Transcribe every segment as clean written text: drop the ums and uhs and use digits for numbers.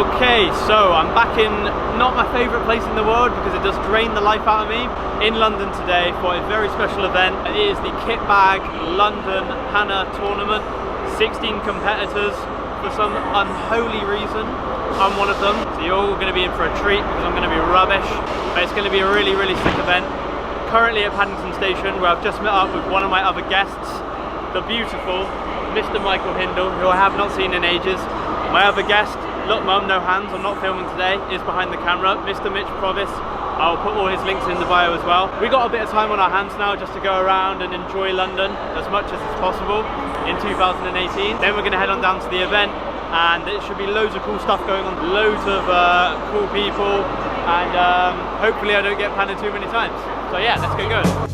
Okay, so I'm back in not my favourite place in the world because it does drain the life out of me, in London today for a very special event. It is the Kitbag LDN Panna tournament. 16 competitors for some unholy reason. I'm one of them, so you're all going to be in for a treat because I'm going to be rubbish, but it's going to be a really, really sick event. Currently at Paddington Station, where I've just met up with one of my other guests, the beautiful Mr. Michael Hindle, who I have not seen in ages. My other guest, look mum, no hands, I'm not filming today, is behind the camera, Mr. Mitch Provis. I'll put all his links in the bio as well. We got a bit of time on our hands now just to go around and enjoy London as much as is possible in 2018. Then we're going to head on down to the event, and there should be loads of cool stuff going on, loads of cool people, and hopefully I don't get panned too many times. So yeah, let's get going.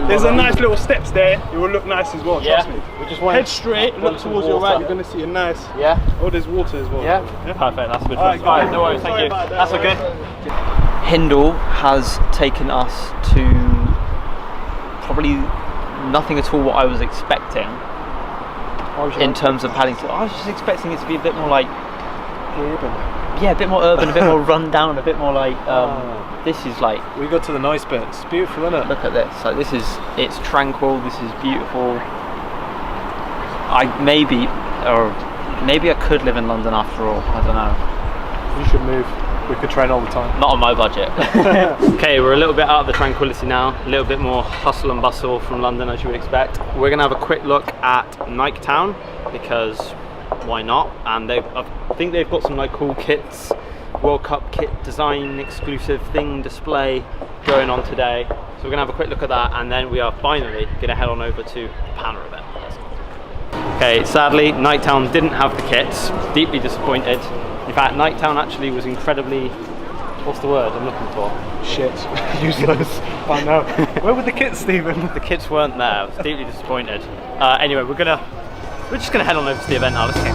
There's a nice little steps there. It will look nice as well. Yeah. Trust me. We just want head straight, look towards your right. You're going to see a nice. Yeah. Oh, there's water as well. Yeah. Perfect. That's good. Alright, No worries. Thank you. That's okay. Hindle has taken us to probably nothing at all what I was expecting in terms of Paddington. I was just expecting it to be a bit more like urban. Yeah, a bit more urban, a bit more run down, a bit more like this is like, we got to the nice bit. It's beautiful, isn't it? look at this. Like it's tranquil, this is beautiful. Maybe I could live in London after all, I don't know. You should move. We could train all the time. Not on my budget. Okay, we're a little bit out of the tranquility now, a little bit more hustle and bustle from London as you would expect. We're gonna have a quick look at Nike Town because why not? And I think they've got some like cool kits, World Cup kit design exclusive thing display going on today. So we're gonna have a quick look at that, and then we are finally gonna head on over to the Panna event. Okay, sadly, Nike Town didn't have the kits. Deeply disappointed. In fact, Nike Town actually was incredibly, what's the word I'm looking for? Shit. Useless. By now. Where were the kits, Stephen? The kits weren't there. I was deeply disappointed. Anyway, we're just gonna head on over to the event now. Let's go.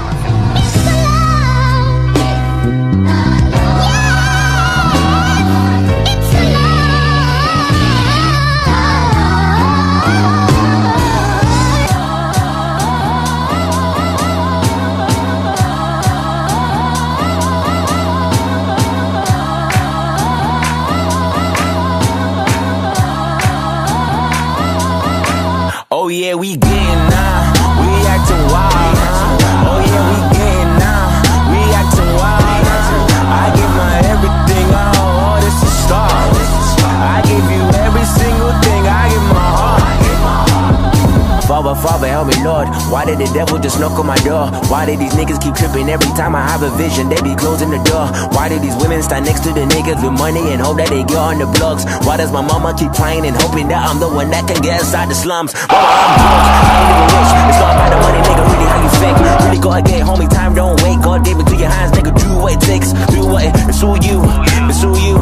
Oh yeah, we getting now. We acting wild. Oh yeah, we getting now. We acting wild. I give my everything. Oh, this is stars. I give you every single thing. I give my heart. Father, help me, Lord. Why did the devil just knock on my door? Why did these niggas keep tripping every time I have a vision? They be closing the door. Why did these women stand next to the niggas with money and hope that they get on the blogs? Why does my mama keep crying and hoping that I'm the one that can get inside the slums? Mama, I'm broke. I ain't even rich. It's all about the money, nigga. Really, how you fake? Really gotta get homie. Time don't wait. God gave it to your hands, nigga. Do what it takes. Do what it's all you. It's all you.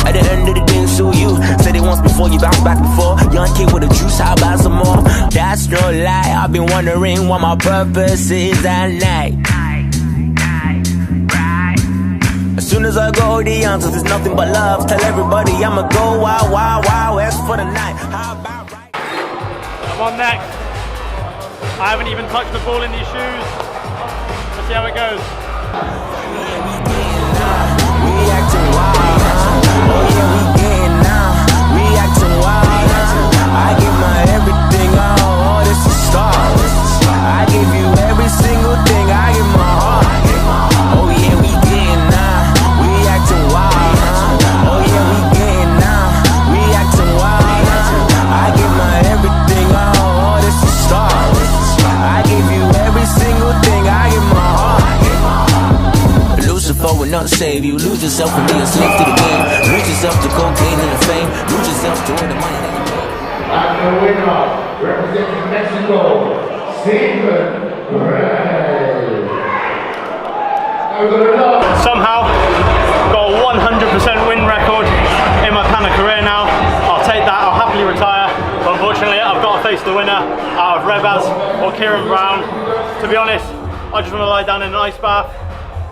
At the end of the day, it's all you. Said it once before, you bounce back before. Young kid with a juice, how about some more? That's no lie. I've been wondering what my purpose is at night. As soon as I go, the answers is nothing but love. Tell everybody I'ma go wild, wild, wild west for the night. How about right? I'm on next. I haven't even touched the ball in these shoes. Let's see how it goes. We acting wild. Oh yeah, we getting now. We acting wild. I give my everything. Oh, this is stars. I give you every single thing. I give my heart. Oh yeah, we getting now. We acting wild. cannot save you. Lose yourself and be a slave to the game. Lose yourself to cocaine and the fame. Lose yourself to all the money that you make. And the winner, representing Mexico, Stephen Ray. Somehow got a 100% win record in my Panna career now. I'll take that, I'll happily retire. But unfortunately, I've got to face the winner out of Rebaz or Kieran Brown. To be honest, I just want to lie down in an ice bath,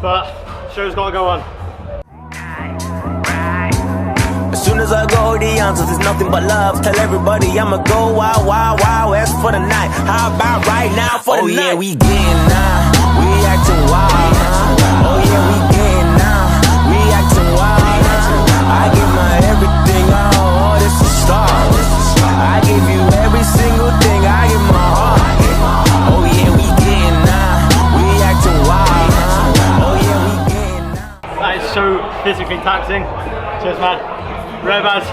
but show's got to go on. As soon as I go, the answers is nothing but love. Tell everybody I'ma go wild, wild, wild west for the night. How about right now for the night? Oh yeah, we getting now, we acting wild. Oh yeah, we getting now, we acting wild. I give my everything, oh this is star. I give you every single thing, I give my heart. Oh yeah, we getting now, we acting wild. Oh yeah, we getting now. That is so physically taxing. Cheers, man. Rebaz,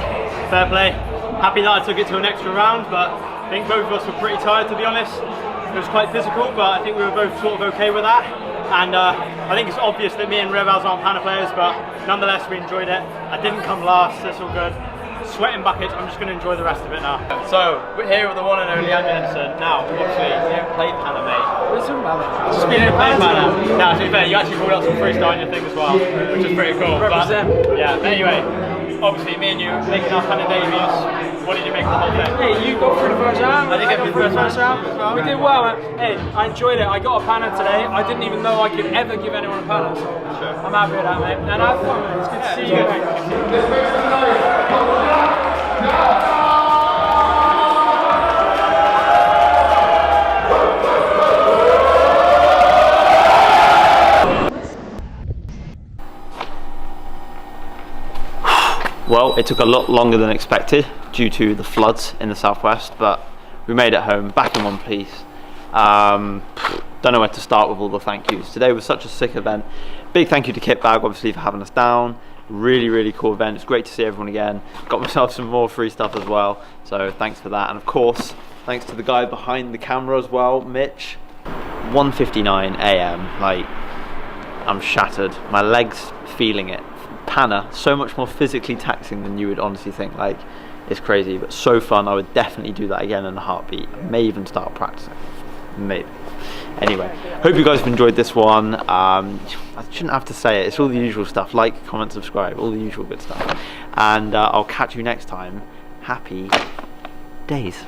fair play. Happy that I took it to an extra round, but I think both of us were pretty tired, to be honest. It was quite physical, but I think we were both sort of okay with that. And I think it's obvious that me and Rebaz aren't Panna players, but nonetheless we enjoyed it. I didn't come last, that's all good. Sweating buckets, I'm just going to enjoy the rest of it now. So, we're here with the one and only Anderson. Now, obviously, you don't play Panna, mate. What are you talking about? Just being a Panna. Now, to be fair, you actually pulled out some freestyle in your thing as well, which is pretty cool. But, yeah, but anyway, obviously, me and you making our Panna debuts. What did you make of the whole thing? Hey, you got through the first round. I did get through the first round. We did well. Hey, I enjoyed it. I got a Panna today. I didn't even know I could ever give anyone a Panna, so I'm happy with that, mate. And I had fun, mate. It's good to see you, mate. Well, it took a lot longer than expected due to the floods in the southwest, but we made it home, back in one piece. Don't know where to start with all the thank yous. Today was such a sick event. Big thank you to Kitbag, obviously, for having us down. Really, really cool event. It's great to see everyone again. Got myself some more free stuff as well, so thanks for that. And of course, thanks to the guy behind the camera as well, Mitch. 1:59 AM, like, I'm shattered. My legs feeling it. Panna, so much more physically taxing than you would honestly think. Like, it's crazy, but so fun. I would definitely do that again in a heartbeat. I may even start practicing, maybe. Anyway, hope you guys have enjoyed this one. I shouldn't have to say it, it's all the usual stuff. Like, comment, subscribe, all the usual good stuff. And I'll catch you next time. Happy days.